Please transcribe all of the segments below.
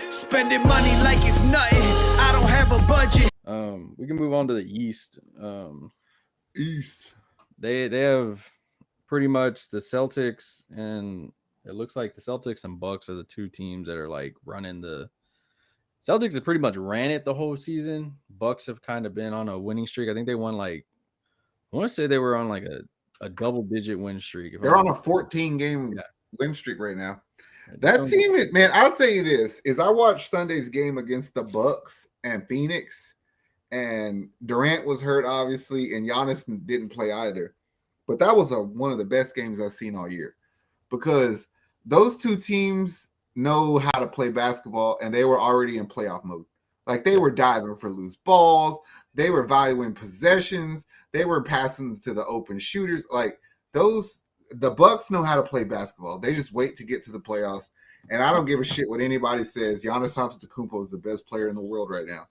Spending money like it's nothing. I don't have a budget. We can move on to the East. East. They have pretty much the Celtics, and it looks like the Celtics and Bucks are the two teams that are like running the. Celtics have pretty much ran it the whole season. Bucks have kind of been on a winning streak. I think they won like, I want to say they were on like a double-digit win streak. They're on a 14-game win streak right now. That team is, man, I'll tell you this, is I watched Sunday's game against the Bucks and Phoenix, and Durant was hurt, obviously, and Giannis didn't play either. But that was one of the best games I've seen all year, because those two teams know how to play basketball, and they were already in playoff mode. Like, they were diving for loose balls. They were valuing possessions. They were passing to the open shooters. Like, the Bucks know how to play basketball. They just wait to get to the playoffs. And I don't give a shit what anybody says. Giannis Antetokounmpo is the best player in the world right now.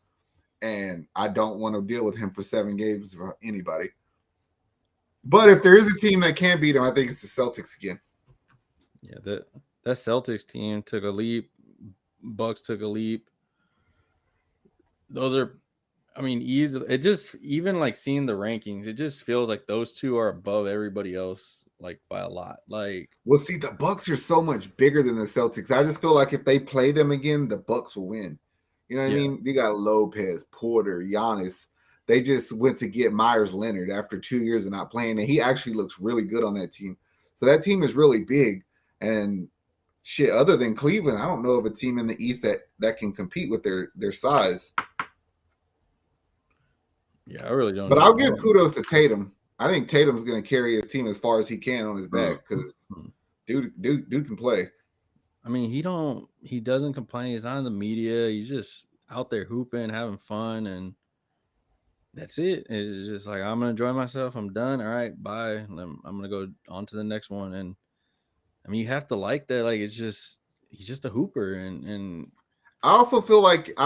And I don't want to deal with him for 7 games for anybody. But if there is a team that can beat him, I think it's the Celtics again. Yeah, that Celtics team took a leap. Bucks took a leap. Those are, I mean, easy. It just, even like seeing the rankings, it just feels like those two are above everybody else, like by a lot. Like, well, see, the Bucks are so much bigger than the Celtics. I just feel like if they play them again, the Bucks will win. You know what I mean? You got Lopez, Porter, Giannis. They just went to get Myers Leonard after 2 years of not playing, and he actually looks really good on that team. So that team is really big. And shit, other than Cleveland, I don't know of a team in the East that can compete with their size. Yeah, I really don't. But I'll give kudos to Tatum. I think Tatum's going to carry his team as far as he can on his back, because dude can play. I mean, he doesn't complain. He's not in the media. He's just out there hooping, having fun, and that's it. It's just like, I'm going to enjoy myself. I'm done. All right, bye. I'm going to go on to the next one. And I mean, you have to like that. Like, he's just a hooper. And I also feel like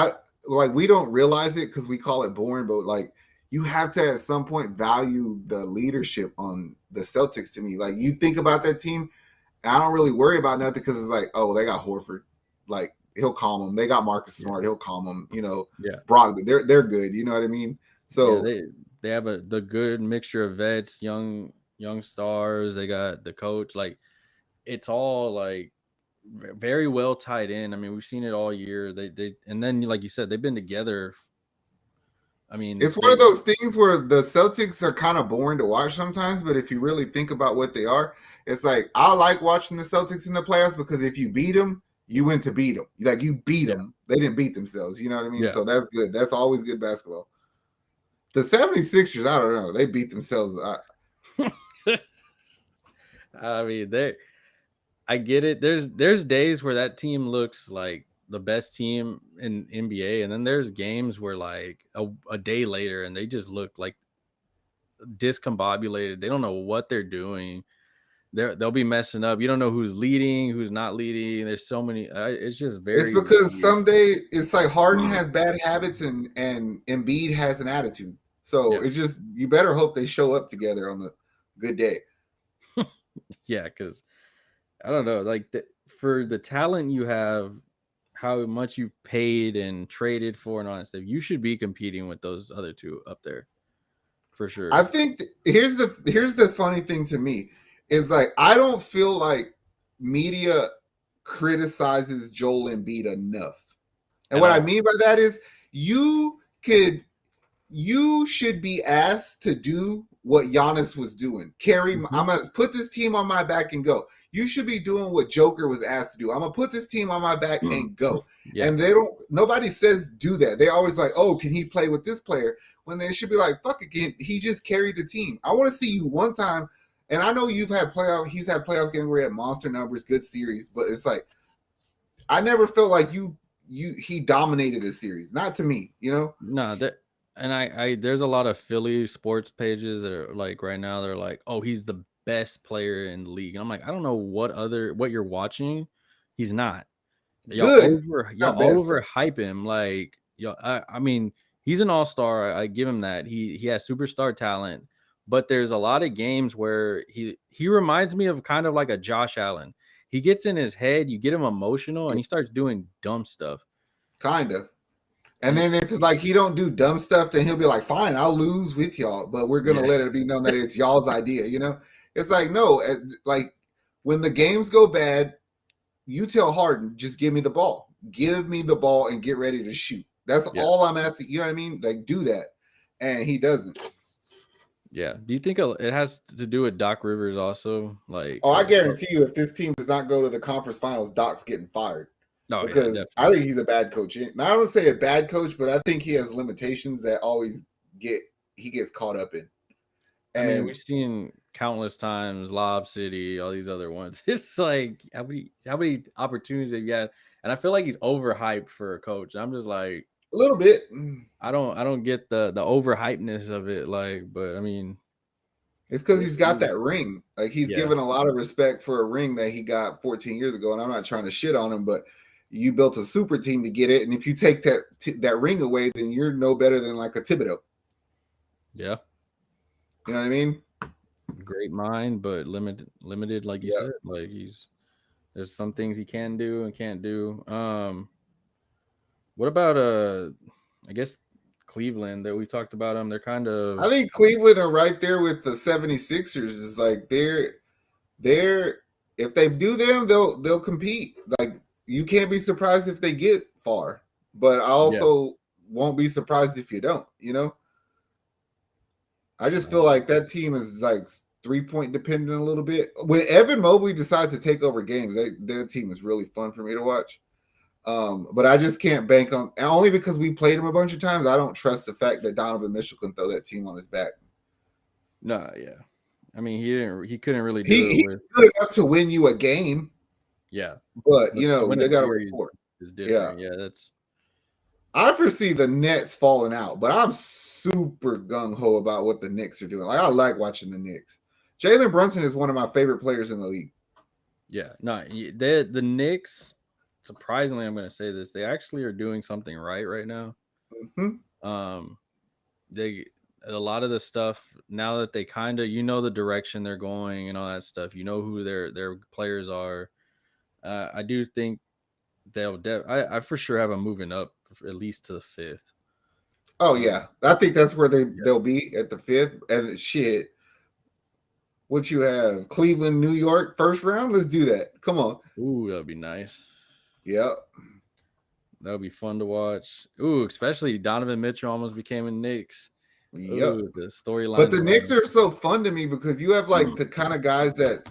we don't realize it because we call it boring, but like, you have to at some point value the leadership on the Celtics to me. Like, you think about that team, and I don't really worry about nothing because it's like, oh, they got Horford. Like, he'll calm them. They got Marcus Smart. He'll calm them. You know, Brogdon. They're good. You know what I mean? So they have the good mixture of vets, young stars. They got the coach. Like, it's all like very well tied in. I mean, we've seen it all year. They and then, like you said, they've been together. I mean, it's one of those things where the Celtics are kind of boring to watch sometimes, but if you really think about what they are, it's like, I like watching the Celtics in the playoffs because if you beat them, you went to beat them. Like, you beat them. They didn't beat themselves. You know what I mean? So that's good. That's always good basketball. The 76ers, I don't know. They beat themselves. I mean, I get it. There's days where that team looks like the best team in NBA, and then there's games where like a day later and they just look like discombobulated. They don't know what they're doing. They'll be messing up. You don't know who's leading, who's not leading. There's so many. It's just very. It's because someday it's like Harden has bad habits and Embiid has an attitude. So it's just, you better hope they show up together on the good day. Yeah, because I don't know, like for the talent you have, how much you've paid and traded for and all that stuff, you should be competing with those other two up there for sure. I think here's the funny thing to me is, like, I don't feel like media criticizes Joel Embiid enough. And what I mean by that is you should be asked to do what Giannis was doing. I'm going to put this team on my back and go. You should be doing what Joker was asked to do. I'm going to put this team on my back and go. And nobody says do that. They always like, oh, can he play with this player? When they should be like, fuck it, he just carried the team. I want to see you one time. And I know he's had playoff games where he had monster numbers, good series, but it's like, I never felt like he dominated a series. Not to me, you know? No, and I there's a lot of Philly sports pages that are like, right now, they're like, oh, he's the best player in the league. And I'm like, I don't know what you're watching. He's not. Y'all overhype him. Like, I mean, he's an all-star. I give him that. He has superstar talent, but there's a lot of games where he reminds me of kind of like a Josh Allen. He gets in his head, you get him emotional, and he starts doing dumb stuff. kind of. And then if it's like he don't do dumb stuff, then he'll be like, fine, I'll lose with y'all, but we're gonna let it be known that it's y'all's idea, you know? It's like, no, like when the games go bad, you tell Harden, just give me the ball. Give me the ball and get ready to shoot. That's all I'm asking. You know what I mean? Like, do that. And he doesn't. Yeah. Do you think it has to do with Doc Rivers also? Like, I guarantee you, if this team does not go to the conference finals, Doc's getting fired. No, because I think he's a bad coach. Now, I don't say a bad coach, but I think he has limitations that he gets caught up in. And I mean, we've seen countless times, Lob City, all these other ones. It's like how many opportunities have you had? And I feel like he's overhyped for a coach. I'm just like a little bit. I don't get the overhypeness of it. Like, but I mean, it's because he's got that ring. Like he's given a lot of respect for a ring that he got 14 years ago. And I'm not trying to shit on him, but you built a super team to get it, and if you take that ring away, then you're no better than like a Thibodeau. Yeah, you know what I mean. Great mind, but limited, like you said. Like there's some things he can do and can't do. What about I guess Cleveland that we talked about them? They're kind of. I think Cleveland are right there with the 76ers. Is like they're if they do them, they'll compete. Like. You can't be surprised if they get far, but I also won't be surprised if you don't, you know? I just feel like that team is like 3-point dependent a little bit. When Evan Mobley decides to take over games, their team is really fun for me to watch. But I just can't bank on, only because we played him a bunch of times, I don't trust the fact that Donovan Mitchell can throw that team on his back. No, yeah. I mean, he couldn't really do it. He's good enough to win you a game. Yeah, but you know they got to report. Yeah, that's. I foresee the Nets falling out, but I'm super gung ho about what the Knicks are doing. Like I like watching the Knicks. Jalen Brunson is one of my favorite players in the league. Yeah, no, the Knicks. Surprisingly, I'm going to say this: they actually are doing something right now. Mm-hmm. A lot of the stuff now that they kind of the direction they're going and all that stuff. You know who their players are. I do think I for sure have them moving up at least to the 5th. Oh yeah, I think that's where they'll be at the 5th. And shit, what you have? Cleveland, New York, first round. Let's do that. Come on. Ooh, that'd be nice. Yep, that would be fun to watch. Ooh, especially Donovan Mitchell almost became a Knicks. Yep, the storyline. But the Knicks are so fun to me because you have like the kind of guys that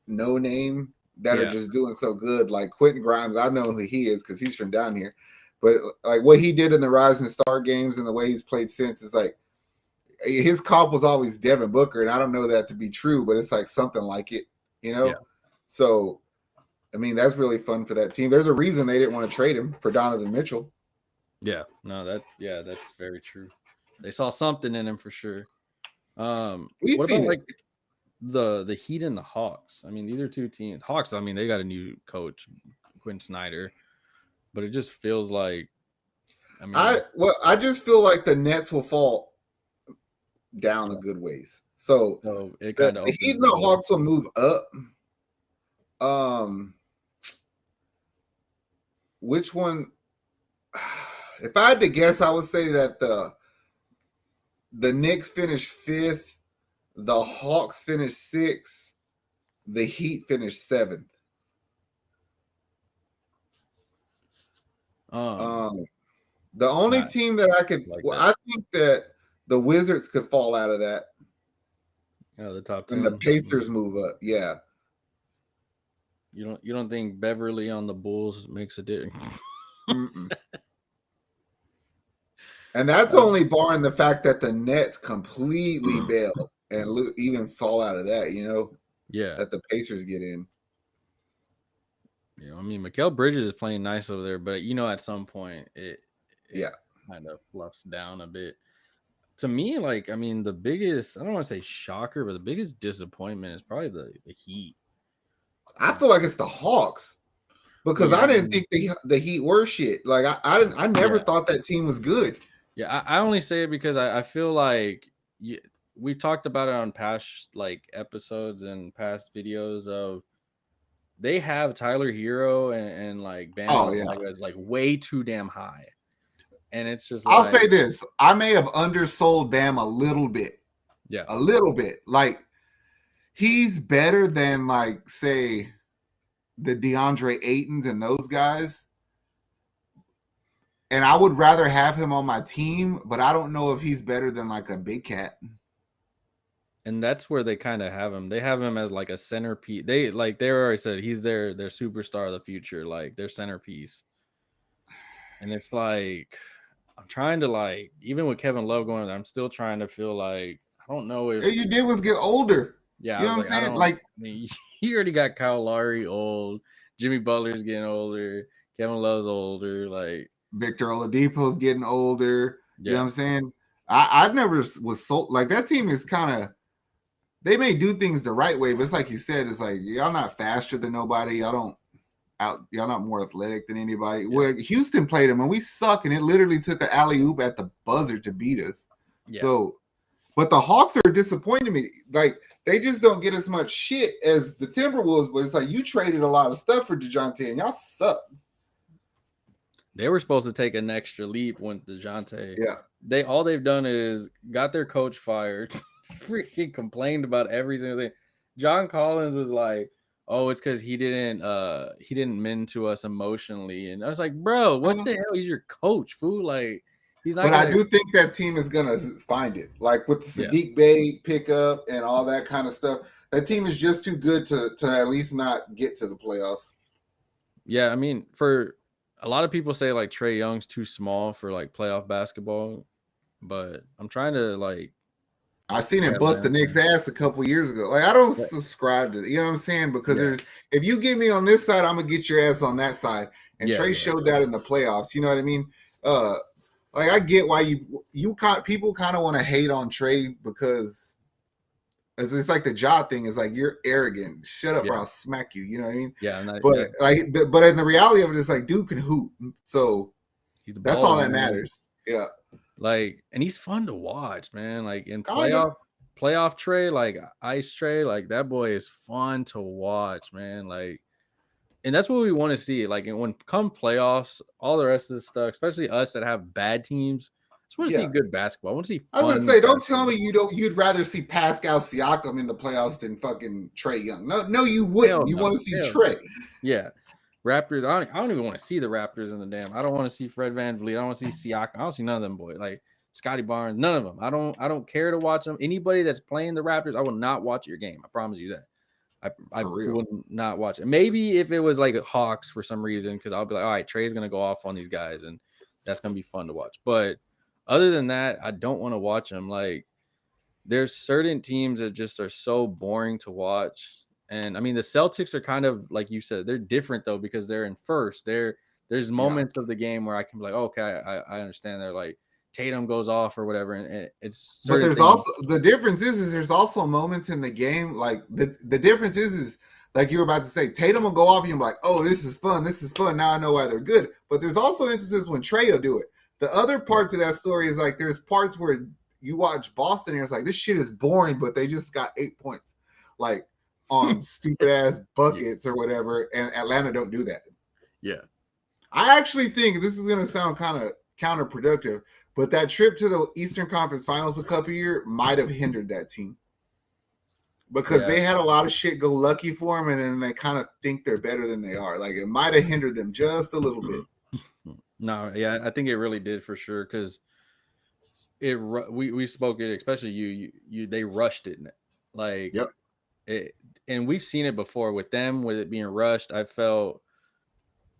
no name. That are just doing so good, like Quentin Grimes. I know who he is because he's from down here, but like what he did in the Rising Star games and the way he's played since is like his comp was always Devin Booker, and I don't know that to be true, but it's like something like it, you know. Yeah. So, I mean, that's really fun for that team. There's a reason they didn't want to trade him for Donovan Mitchell. Yeah, no, that's very true. They saw something in him for sure. What about like the Heat and the Hawks? I mean, these are two teams. Hawks, I mean, they got a new coach, Quinn Snyder, but it just feels like I just feel like the Nets will fall down a good ways. So it kind of the Heat and the Hawks will move up. Which one? If I had to guess, I would say that the Knicks finished 5th. The Hawks finished 6th. The Heat finished 7th. The only team that I could, I think that the Wizards could fall out of that. Yeah, the top 10. And the Pacers move up. Yeah. You don't think Beverly on the Bulls makes a difference? And that's only barring the fact that the Nets completely bail and even fall out of that, you know? Yeah. That the Pacers get in. Yeah, I mean, Mikal Bridges is playing nice over there, but at some point it kind of fluffs down a bit. To me, like, I mean, the biggest, I don't want to say shocker, but the biggest disappointment is probably the Heat. I feel like it's the Hawks because I didn't think the Heat were shit. Like I never thought that team was good. Yeah, I only say it because I feel like we've talked about it on past like episodes and past videos of they have Tyler Hero and like Bam Oh yeah. is like way too damn high. And it's just I'll like, say this. I may have undersold Bam a little bit. yeah. A little bit. Like he's better than like say the DeAndre Aytons and those guys. And I would rather have him on my team, but I don't know if he's better than like a big cat. And that's where they kind of have him. They have him as like a centerpiece. They already said he's their superstar of the future, like their centerpiece. And it's like I'm trying to like, even with Kevin Love going there, I'm still trying to feel like I don't know if all you did was get older. Yeah, you know what I'm saying? Like, I mean, you already got Kyle Lowry old, Jimmy Butler's getting older, Kevin Love's older, like Victor Oladipo's getting older. yeah. You know what I'm saying? I never was so like that team is kind of they may do things the right way, but it's like you said, it's like y'all not faster than nobody. Y'all not more athletic than anybody. Yeah. Well, Houston played them and we suck, and it literally took an alley-oop at the buzzer to beat us. Yeah. So, but the Hawks are disappointing me. Like they just don't get as much shit as the Timberwolves, but it's like you traded a lot of stuff for DeJounte and y'all suck. They were supposed to take an extra leap when DeJounte. Yeah. All they've done is got their coach fired, freaking complained about every single thing. John Collins was like, "Oh, it's because he didn't mend to us emotionally," and I was like, "Bro, what the hell? He's your coach, fool! Like, he's not." But I do think that team is gonna find it, like with the Sadiq Bey pickup and all that kind of stuff. That team is just too good to at least not get to the playoffs. Yeah, I mean, for a lot of people say like Trae Young's too small for like playoff basketball, but I'm trying to like. I seen him bust the Knicks' ass a couple years ago. Like I don't subscribe to it, you know what I'm saying? Because if you get me on this side, I'm gonna get your ass on that side. And Trae showed that in the playoffs. You know what I mean? Like I get why people kind of want to hate on Trae because it's like the jaw thing is like you're arrogant. Shut up or I'll smack you. You know what I mean? Yeah. But in the reality of it, it's like dude can hoop. So that's all that matters. Yeah. Like, and he's fun to watch, man. Like in playoff Trae, like ice Trae, like that boy is fun to watch, man. Like, and that's what we want to see. Like, when come playoffs, all the rest of the stuff, especially us that have bad teams, I just want to see good basketball. I want to see. I was gonna say, don't tell me you'd rather see Pascal Siakam in the playoffs than fucking Trae Young. No, you wouldn't. You want to see Trae. Yeah. Raptors. I don't even want to see the Raptors in the damn. I don't want to see Fred VanVleet. I don't want to see Siakam. I don't see none of them boys. Like Scotty Barnes, none of them. I don't care to watch them. Anybody that's playing the Raptors, I will not watch your game. I promise you that. I would not watch it. Maybe if it was like Hawks for some reason, because I'll be like, all right, Trae's gonna go off on these guys, and that's gonna be fun to watch. But other than that, I don't want to watch them. Like there's certain teams that just are so boring to watch. And I mean, the Celtics are kind of like you said, they're different though because they're in first. There's moments of the game where I can be like, okay, I understand. They're like Tatum goes off or whatever, and it's. But there's also the difference is there's also moments in the game like the difference is like you were about to say Tatum will go off and you're like, oh, this is fun. Now I know why they're good. But there's also instances when Trae will do it. The other part to that story is like there's parts where you watch Boston and it's like this shit is boring, but they just got 8 points. Like. On stupid ass buckets or whatever, and Atlanta don't do that. Yeah, I actually think this is going to sound kind of counterproductive, but that trip to the Eastern Conference Finals a couple years might have hindered that team because they had a lot of shit go lucky for them, and then they kind of think they're better than they are. Like it might have hindered them just a little bit. No, yeah, I think it really did for sure because we spoke it, especially you they rushed it like and we've seen it before with them, with it being rushed. I felt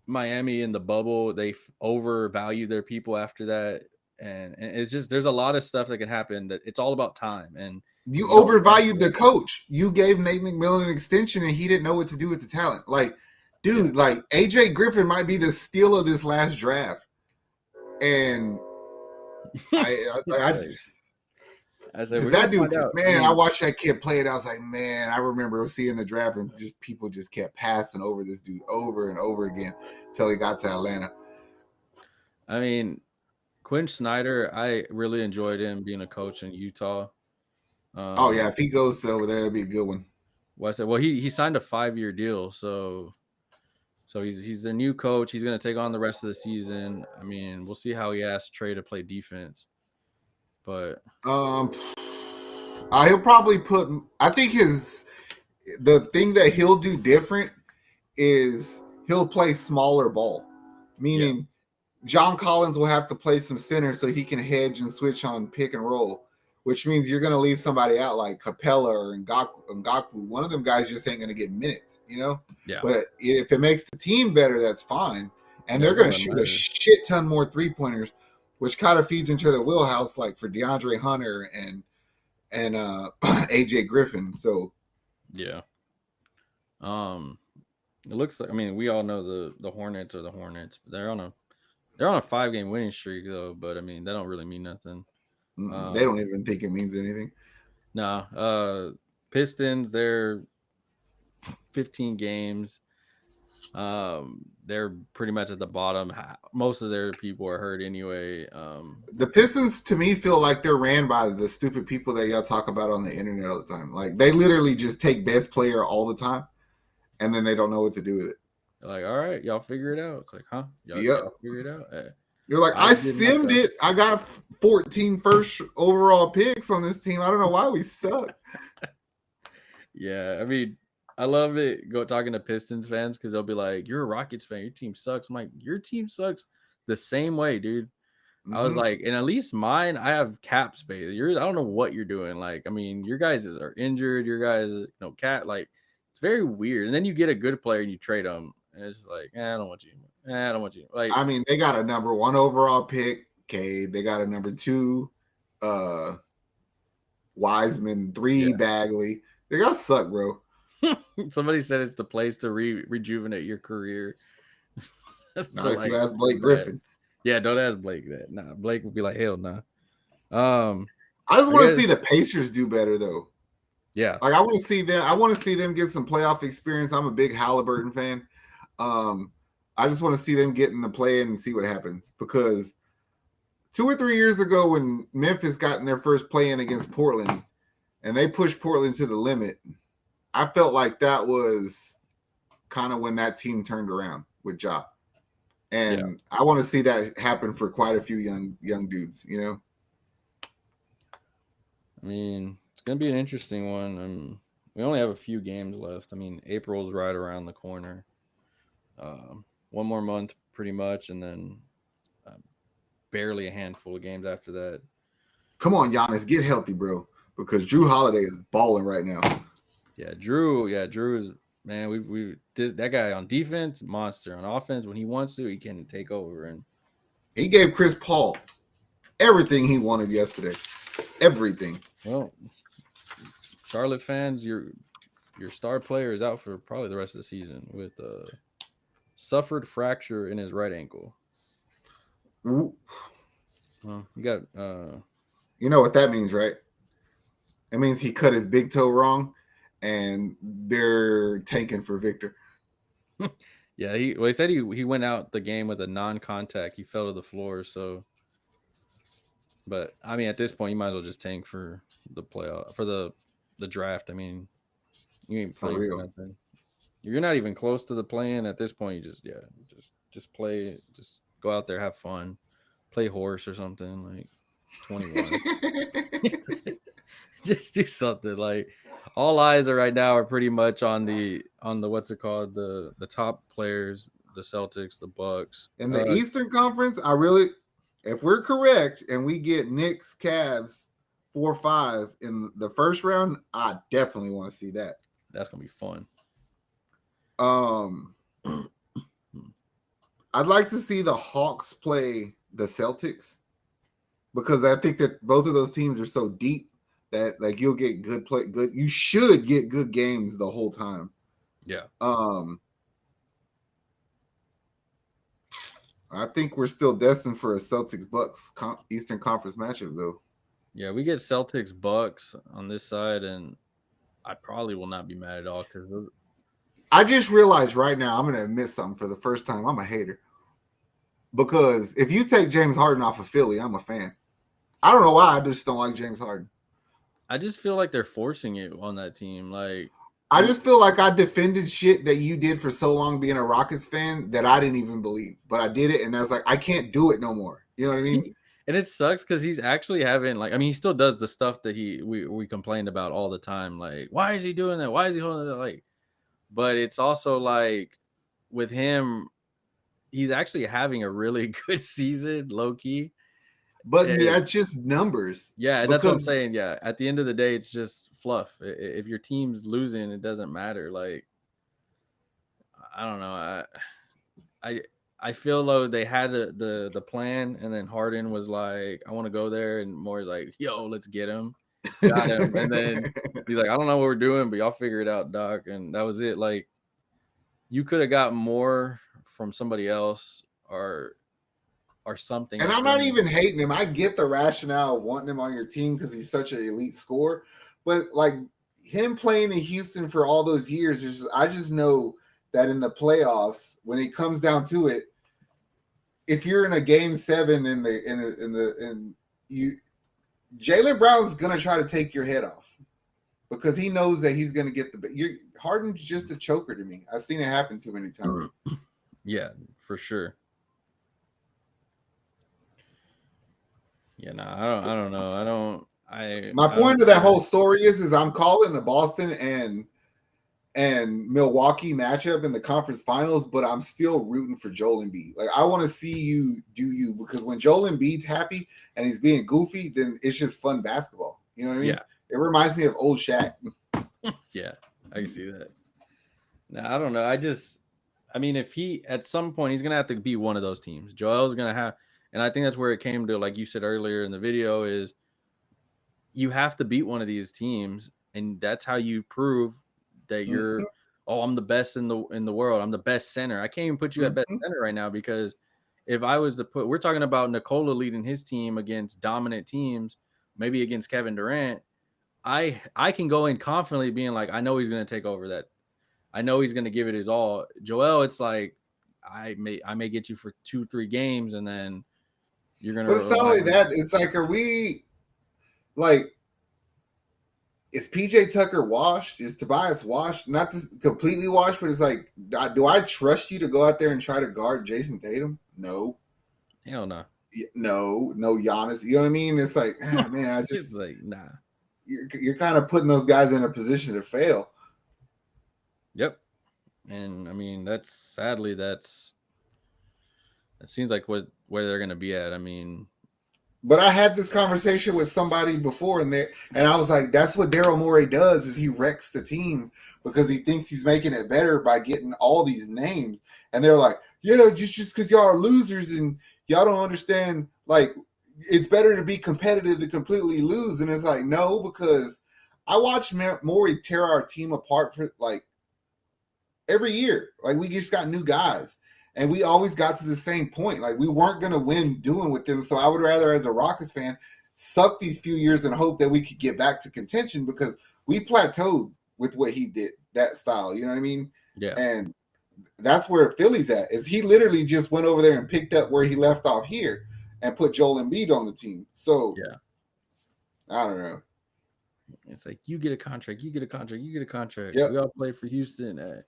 Miami in the bubble, they overvalued their people after that. And it's just, there's a lot of stuff that can happen that it's all about time. And you overvalued the coach. You gave Nate McMillan an extension and he didn't know what to do with the talent. Like, dude, like AJ Griffin might be the steal of this last draft. And I said, that dude, man, I watched that kid play it. I was like, man, I remember seeing the draft and just people just kept passing over this dude over and over again until he got to Atlanta. I mean, Quinn Snyder, I really enjoyed him being a coach in Utah. If he goes over there, it'll be a good one. Well, I said, well, he signed a 5-year deal, so he's their new coach. He's going to take on the rest of the season. I mean, we'll see how he asks Trey to play defense, but he'll probably put. I think the thing that he'll do different is he'll play smaller ball, meaning John Collins will have to play some center so he can hedge and switch on pick and roll, which means you're going to leave somebody out like Capella or Ngaku. One of them guys just ain't going to get minutes, you know? Yeah. But if it makes the team better, that's fine. And they're going to shoot a shit ton more three-pointers, which kind of feeds into the wheelhouse, like for DeAndre Hunter and AJ Griffin. So, yeah. It looks like, I mean, we all know the Hornets are the Hornets. But they're on a 5-game winning streak though, but I mean, that don't really mean nothing. They don't even think it means anything. Nah. Pistons, they're 15 games. They're pretty much at the bottom. Most of their people are hurt anyway. The Pistons, to me, feel like they're ran by the stupid people that y'all talk about on the internet all the time. Like, they literally just take best player all the time, and then they don't know what to do with it. They're like, all right, y'all figure it out. It's like, huh? Y'all figure it out? You're like, I simmed it. I got 14 first overall picks on this team. I don't know why we suck. Yeah, I mean, I love it talking to Pistons fans because they'll be like, you're a Rockets fan. Your team sucks. I'm like, your team sucks the same way, dude. Mm-hmm. I was like, and at least mine, I have cap space. I don't know what you're doing. Like, I mean, your guys are injured. Your guys, like, it's very weird. And then you get a good player and you trade them. And it's like, I don't want you. I don't want you. Like, I mean, they got a number 1 overall pick, Cade. They got a number 2, Wiseman, 3, Bagley. They got suck, bro. Somebody said it's the place to rejuvenate your career. So, if you ask Blake Griffin. Yeah, don't ask Blake that. Nah, Blake would be like, hell nah. I just want to see the Pacers do better, though. Yeah. Like, I want to see them get some playoff experience. I'm a big Halliburton fan. I just want to see them get in the play and see what happens, because 2 or 3 years ago when Memphis got in their first play-in against Portland and they pushed Portland to the limit, I felt like that was kind of when that team turned around with Ja. And I want to see that happen for quite a few young dudes, you know? I mean, it's going to be an interesting one. We only have a few games left. I mean, April's right around the corner. 1 more month pretty much, and then barely a handful of games after that. Come on, Giannis, get healthy, bro, because Drew Holiday is balling right now. Yeah, Drew is, man, that guy on defense, monster. On offense, when he wants to, he can take over. And he gave Chris Paul everything he wanted yesterday. Everything. Well, Charlotte fans, your star player is out for probably the rest of the season with suffered fracture in his right ankle. Ooh. Well, you got you know what that means, right? It means he cut his big toe wrong and they're tanking for Victor. Yeah, he said he went out the game with a non-contact. He fell to the floor, so but I mean at this point you might as well just tank for the playoff, for the draft. I mean, you ain't playing for nothing. You're not even close to the play-in at this point. You just play, just go out there, have fun, play horse or something like 21. Just do something. Like, all eyes are right now are pretty much on the what's it called, the top players, the Celtics, the Bucks. In the Eastern Conference, if we're correct and we get Knicks, Cavs 4-5 in the first round, I definitely want to see that. That's gonna be fun. I'd like to see the Hawks play the Celtics, because I think that both of those teams are so deep that like you'll get you should get good games the whole time. Yeah. I think we're still destined for a Celtics Bucks Eastern Conference matchup though. Yeah, we get Celtics Bucks on this side, and I probably will not be mad at all, because I just realized right now, I'm going to admit something for the first time. I'm a hater. Because if you take James Harden off of Philly, I'm a fan. I don't know why. I just don't like James Harden. I just feel like they're forcing it on that team. Like, I just feel like I defended shit that you did for so long being a Rockets fan that I didn't even believe, but I did it, and I was like, I can't do it no more. You know what I mean? And it sucks because he's actually having like, I mean, he still does the stuff that we complained about all the time. Like, why is he doing that? Why is he holding that? Like, but it's also like with him, he's actually having a really good season, low key. But that's just numbers. Yeah, that's what I'm saying. Yeah, at the end of the day, it's just fluff. If your team's losing, it doesn't matter. Like, I don't know. I feel though they had the plan, and then Harden was like, I want to go there, and Moore's like, yo, let's get him. Got him. And then he's like, I don't know what we're doing, but y'all figure it out, Doc. And that was it. Like, you could have got more from somebody else or something. And I'm not even hating him. I get the rationale of wanting him on your team because he's such an elite scorer. But like him playing in Houston for all those years, I just know that in the playoffs, when it comes down to it, if you're in a game 7 Jaylen Brown's gonna try to take your head off because he knows that he's gonna get Harden's just a choker to me. I've seen it happen too many times. Yeah, for sure. Yeah, no, I don't know. My point of that whole story is I'm calling the Boston and Milwaukee matchup in the conference finals, but I'm still rooting for Joel Embiid. Like, I want to see you do you, because when Joel Embiid's happy and he's being goofy, then it's just fun basketball. You know what I mean? Yeah. It reminds me of old Shaq. Yeah, I can see that. No, I don't know. I mean, if he at some point he's gonna have to be one of those teams. Joel's gonna have, and I think that's where it came to, like you said earlier in the video, is you have to beat one of these teams, and that's how you prove that you're, I'm the best in the world. I'm the best center. I can't even put you at best center right now, because if I was to we're talking about Nikola leading his team against dominant teams, maybe against Kevin Durant. I can go in confidently being like, I know he's going to take over that. I know he's going to give it his all. Joel, it's like, I may get you for 2-3 games, and then you're going to. But it's not only that. It's like, are we like, is PJ Tucker washed? Is Tobias washed? Not just completely washed, but it's like, do I trust you to go out there and try to guard Jason Tatum? No. Hell no. No Giannis. You know what I mean? It's like, man, I just like, nah. You're kind of putting those guys in a position to fail. Yep. And I mean, that seems like where they're going to be at. I mean, but I had this conversation with somebody before and I was like, that's what Daryl Morey does, is he wrecks the team because he thinks he's making it better by getting all these names. And they're like, yeah, just because y'all are losers and y'all don't understand, like, it's better to be competitive than completely lose. And it's like, no, because I watched Morey tear our team apart for like every year. Like, we just got new guys and we always got to the same point. Like, we weren't going to win doing with them. So I would rather, as a Rockets fan, suck these few years and hope that we could get back to contention, because we plateaued with what he did, that style. You know what I mean? Yeah. And that's where Philly's at, is he literally just went over there and picked up where he left off here and put Joel Embiid on the team. So, yeah, I don't know. It's like, you get a contract, you get a contract, you get a contract. Yep. We all play for Houston.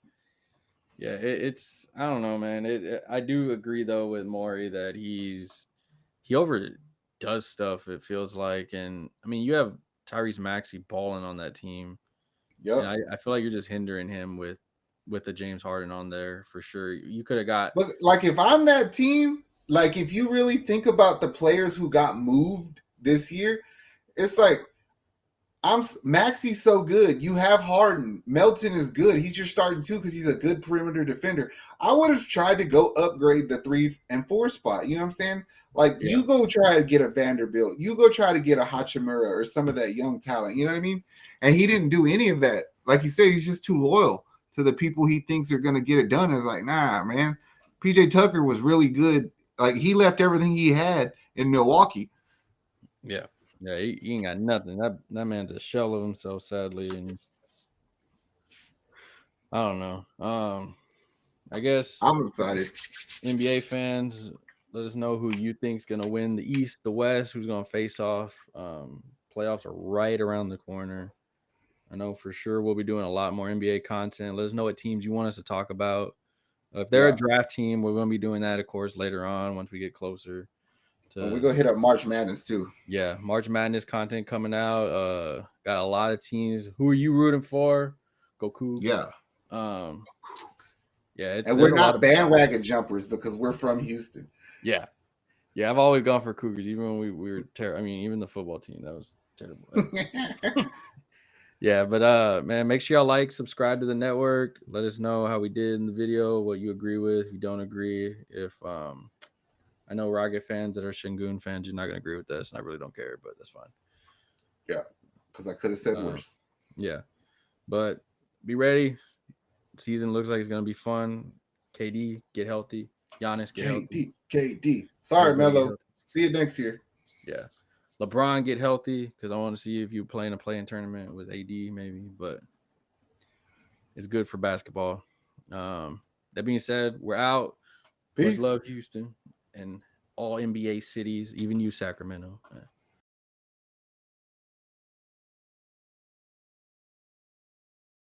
Yeah, it's I don't know, man. I do agree though with Morey that he overdoes stuff, it feels like. And I mean, you have Tyrese Maxey balling on that team. Yeah, I feel like you're just hindering him with the James Harden on there for sure. You could have got. But like, if I'm that team, like, if you really think about the players who got moved this year, it's like, Maxey's so good. You have Harden. Melton is good. He's your starting too because he's a good perimeter defender. I would have tried to go upgrade the 3 and 4 spot. You know what I'm saying? Like, you go try to get a Vanderbilt. You go try to get a Hachimura or some of that young talent. You know what I mean? And he didn't do any of that. Like you said, he's just too loyal to the people he thinks are going to get it done. It's like, nah, man. PJ Tucker was really good. Like, he left everything he had in Milwaukee. Yeah. Yeah, he ain't got nothing. That man's a shell of himself, sadly. And I don't know. I guess I'm excited. NBA fans, let us know who you think's gonna win the East, the West, who's gonna face off. Playoffs are right around the corner. I know for sure we'll be doing a lot more NBA content. Let us know what teams you want us to talk about. If they're a draft team, we're going to be doing that, of course, later on once we get closer. And we're going to hit up March Madness too. Yeah, March Madness content coming out. Got a lot of teams. Who are you rooting for? Go Cougs. Yeah. Yeah, and we're not bandwagon jumpers because we're from Houston. Yeah. Yeah, I've always gone for Cougars, even when we were terrible. I mean, even the football team, that was terrible. Yeah, but man, make sure y'all like, subscribe to the network. Let us know how we did in the video, what you agree with, if you don't agree. If I know Rocket fans that are Shingun fans, you're not gonna agree with this, and I really don't care, but that's fine. Yeah, because I could have said worse. Yeah, but be ready. Season looks like it's gonna be fun. KD, get healthy. Giannis, get healthy. KD. Sorry, Melo. See you next year. Yeah. LeBron, get healthy because I want to see if you play in a play-in tournament with AD maybe, but it's good for basketball. That being said, we're out. Peace. Much love, Houston, and all NBA cities, even you, Sacramento.